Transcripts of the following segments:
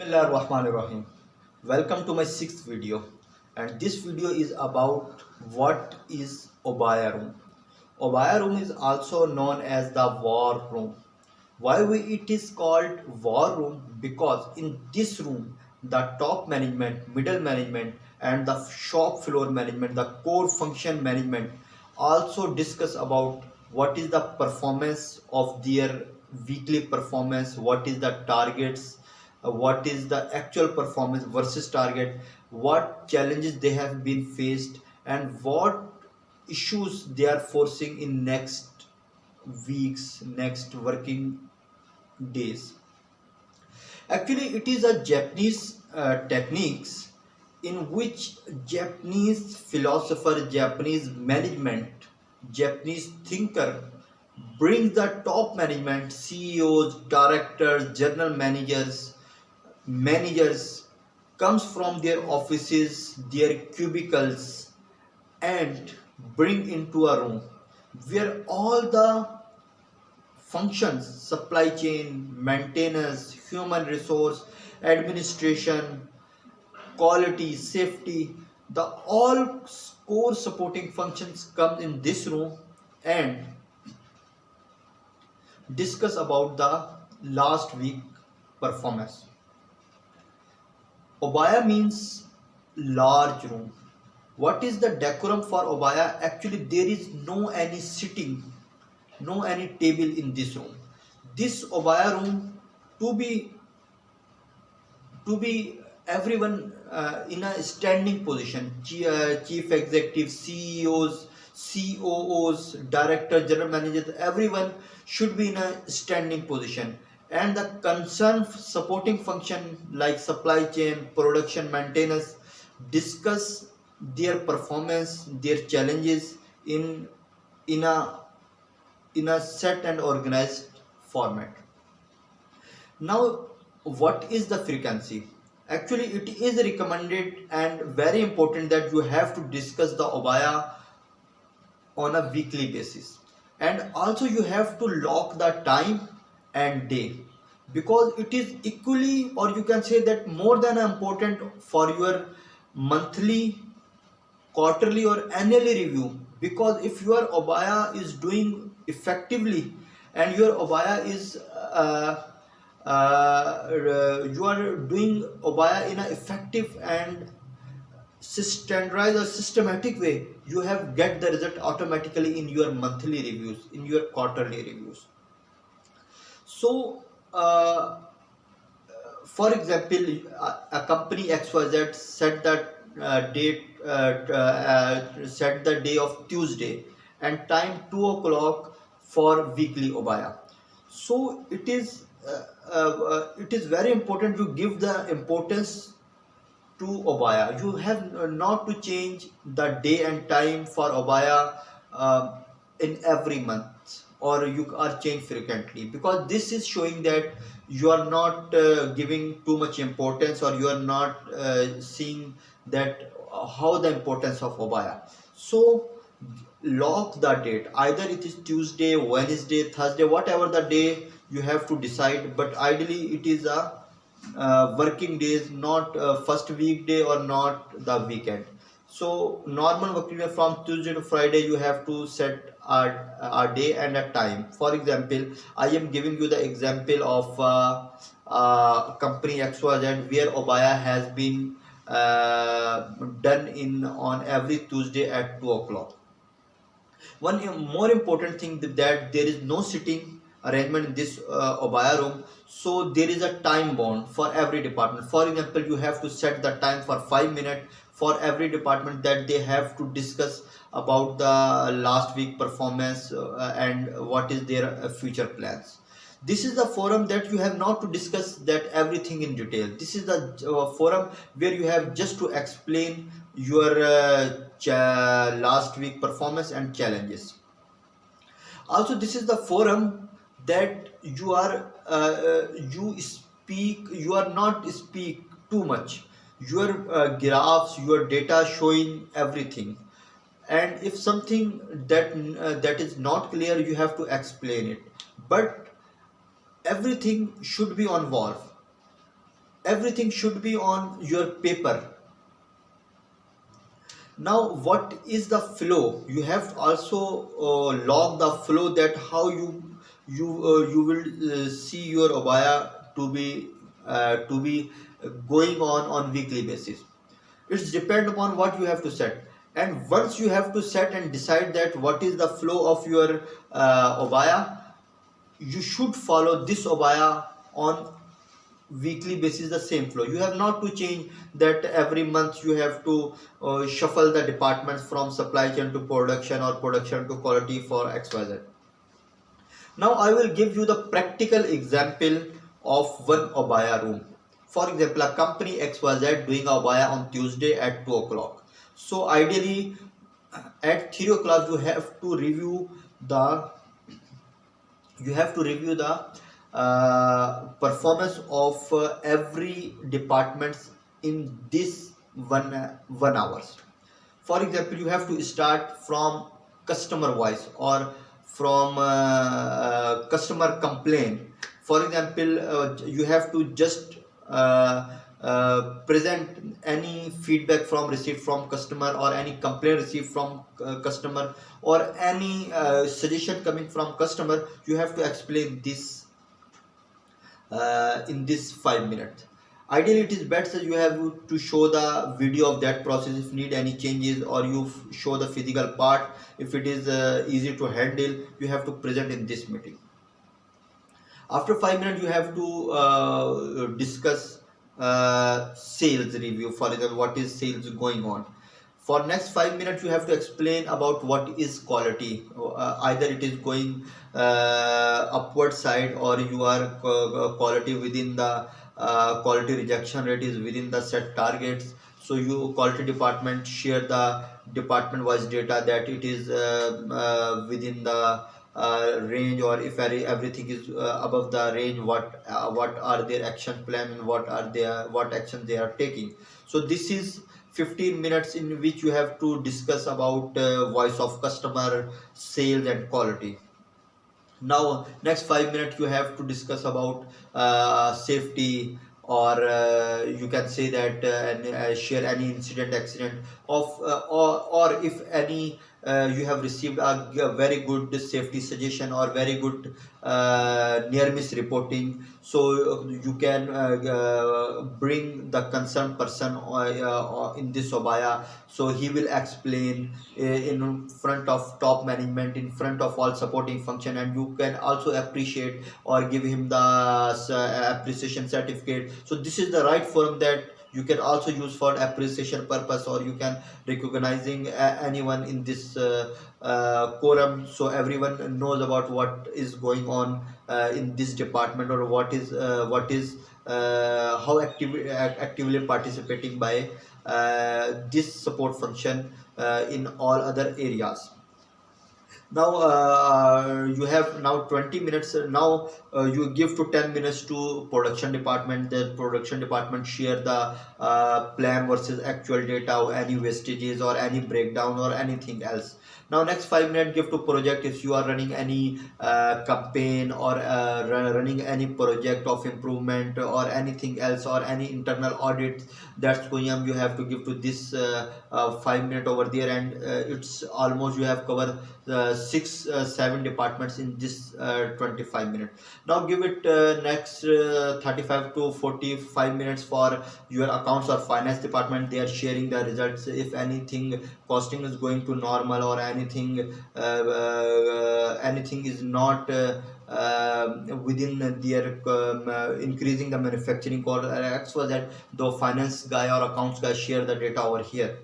Bismillahirrahmanirrahim. Welcome to my sixth video, and this video is about what is Obaya room. Obaya room is also known as the war room. It is called war room? Because in this room the top management, middle management and the shop floor management, the core function management also discuss about what is the performance of their weekly performance, what is the targets, what is the actual performance versus target, what challenges they have been faced and what issues they are forcing in next weeks, next working days. Actually, it is a Japanese techniques in which Japanese philosopher, Japanese management, Japanese thinker brings the top management, CEOs, directors, general managers comes from their offices, their cubicles and bring into a room where all the functions, supply chain, maintenance, human resource, administration, quality, safety, the all core supporting functions come in this room and discuss about the last week performance. Obaya means large room. What is the decorum for Obaya? Actually, there is no any sitting, no any table in this room. This Obaya room to be everyone in a standing position. Chief executive, CEOs, COOs, director, general managers, everyone should be in a standing position. And the concerned supporting function like supply chain, production, maintenance discuss their performance, their challenges in a in a set and organized format. Now, what is the frequency? Actually, it is recommended and very important that you have to discuss the Obaya on a weekly basis. And also you have to lock the time and day because it is equally or you can say that more than important for your monthly, quarterly or annually review, because if your Obaya is doing effectively and your Obaya is you are doing Obaya in an effective and standardized or systematic way, you have get the result automatically in your monthly reviews, in your quarterly reviews. So for example, a company XYZ set that set the day of Tuesday and time 2 o'clock for weekly Obaya. So it is very important to give the importance to Obaya. You have not to change the day and time for Obaya in every month or you are changed frequently, because this is showing that you are not giving too much importance or you are not seeing that how the importance of Obaya. So lock the date, either it is Tuesday, Wednesday, Thursday, whatever the day you have to decide, but ideally it is a working days, not first weekday or not the weekend. So normal working day from Tuesday to Friday you have to set a day and a time. For example, I am giving you the example of company XYZ where Obaya has been done in on every Tuesday at 2 o'clock. One more important thing that there is no sitting arrangement in this Obaya room, so there is a time bound for every department. For example, you have to set the time for 5 minutes for every department that they have to discuss about the last week performance and what is their future plans. This is the forum that you have not to discuss that everything in detail. This is the forum where you have just to explain your last week performance and challenges. Also, this is the forum that you are you are not speak too much, your graphs, your data showing everything, and if something that is not clear you have to explain it, but everything should be on wall. everything should be on your paper. Now what is the flow? You have also log the flow, that how you will see your abaya to be going on weekly basis. It's depend upon what you have to set. And once you have to set and decide that what is the flow of your abaya, you should follow this abaya on weekly basis, the same flow. You have not to change that every month you have to shuffle the departments from supply chain to production or production to quality for XYZ. Now I will give you the practical example of one abaya room. For example, a company XYZ doing abaya on Tuesday at 2 o'clock. So ideally at 3 o'clock the you have to review the performance of every departments in this one hours. For example, you have to start from customer voice or from customer complaint. For example, you have to just present any feedback from received from customer, or any complaint received from customer, or any suggestion coming from customer. You have to explain this in this 5 minutes. Ideally it is better you have to show the video of that process if need any changes, or you show the physical part. If it is easy to handle, you have to present in this meeting. After 5 minutes you have to discuss sales review. For example, what is sales going on. For next 5 minutes you have to explain about what is quality. Either it is going upward side, or you are quality within the quality rejection rate is within the set targets. So you quality department share the department wise data that it is within the range, or if everything is above the range, what are their action plan, and what action they are taking. So this is 15 minutes in which you have to discuss about voice of customer, sales and quality. Now next 5 minutes you have to discuss about safety, or you can say that and share any incident, accident of or if any you have received a very good safety suggestion or very good near miss reporting. So you can bring the concerned person in this obaya. So he will explain in front of top management, in front of all supporting function, and you can also appreciate or give him the appreciation certificate. So this is the right forum that you can also use for appreciation purpose, or you can recognizing anyone in this quorum, so everyone knows about what is going on in this department, or what is how actively participating by this support function in all other areas. Now you have now 20 minutes. Now you give to 10 minutes to production department. The production department share the plan versus actual data, or any wastages or any breakdown or anything else. Now next 5 minutes give to project. If you are running any campaign, or running any project of improvement or anything else, or any internal audit that's going on, you have to give to this 5 minutes over there. And it's almost you have covered 6-7 departments in this 25 minutes. Now give it next 35 to 45 minutes for your accounts or finance department. They are sharing the results. If anything costing is going to normal, or anything anything is not within their increasing the manufacturing cost, X was that the finance guy or accounts guy share the data over here.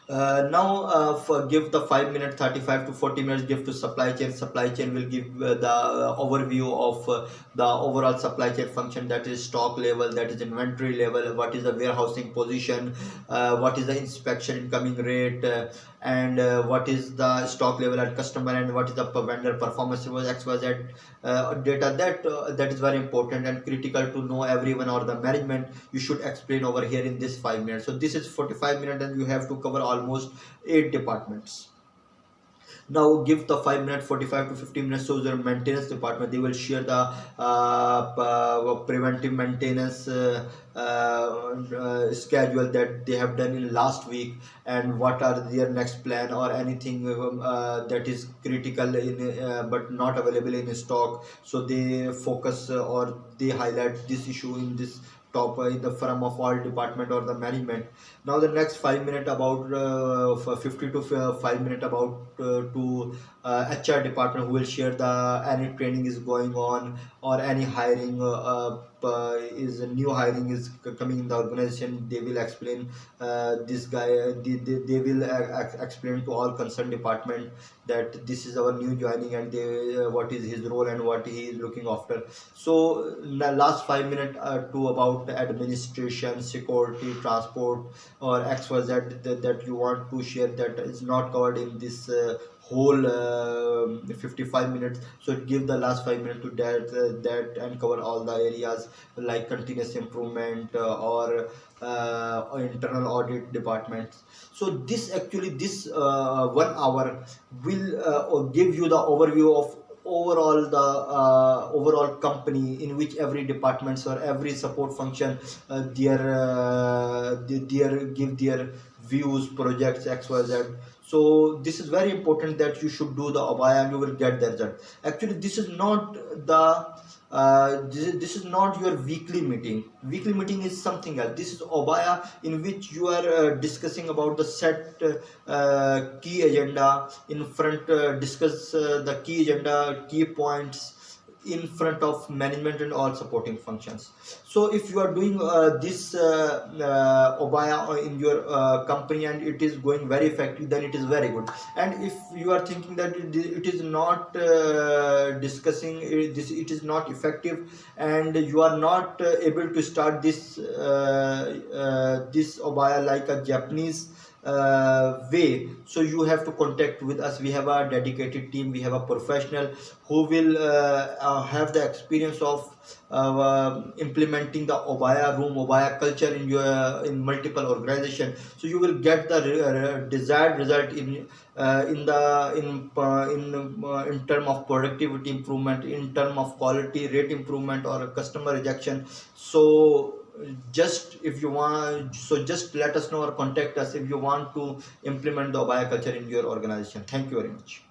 Now for give the 5 minutes, 35 to 40 minutes give to supply chain. Supply chain will give the overview of the overall supply chain function, that is stock level, that is inventory level, what is the warehousing position, what is the inspection incoming rate, and what is the stock level at customer, and what is the vendor performance XYZ data. That is very important and critical to know everyone, or the management you should explain over here in this 5 minutes. So this is 45 minutes and you have to cover almost 8 departments. Now give the 5 minute 45 to 50 minutes to the maintenance department. They will share the preventive maintenance schedule that they have done in last week, and what are their next plan, or anything that is critical in but not available in stock. So they focus or they highlight this issue in this top in the firm of all department or the management. Now the next 5 minute about for 50 to 5 minute about to HR department, who will share the any training is going on, or any hiring is a new hiring is coming in the organization. They will explain this guy they will explain to all concerned department that this is our new joining, and they what is his role and what he is looking after. So the last 5 minutes to about administration, security, transport, or XYZ that you want to share that is not covered in this whole 55 minutes. So give the last 5 minutes to that and cover all the areas like continuous improvement or internal audit departments. So this actually this 1 hour will give you the overview of overall the overall company, in which every departments or every support function their give their views, projects, XYZ. So this is very important that you should do the abaya and you will get the result. Actually this is not the this is not your weekly meeting. Weekly meeting is something else. This is obaya, in which you are discussing about the set key agenda in front, discuss the key agenda, key points in front of management and all supporting functions. So if you are doing this obaya in your company and it is going very effective, then it is very good. And if you are thinking that it is not discussing this, it is not effective, and you are not able to start this this obaya like a Japanese way, so you have to contact with us. We have a dedicated team, we have a professional who will have the experience of implementing the obaya room, obaya culture in your in multiple organization. So you will get the desired result in term of productivity improvement, in term of quality rate improvement, or customer rejection. So just if you want, so just let us know or contact us if you want to implement the obaya culture in your organization. Thank you very much.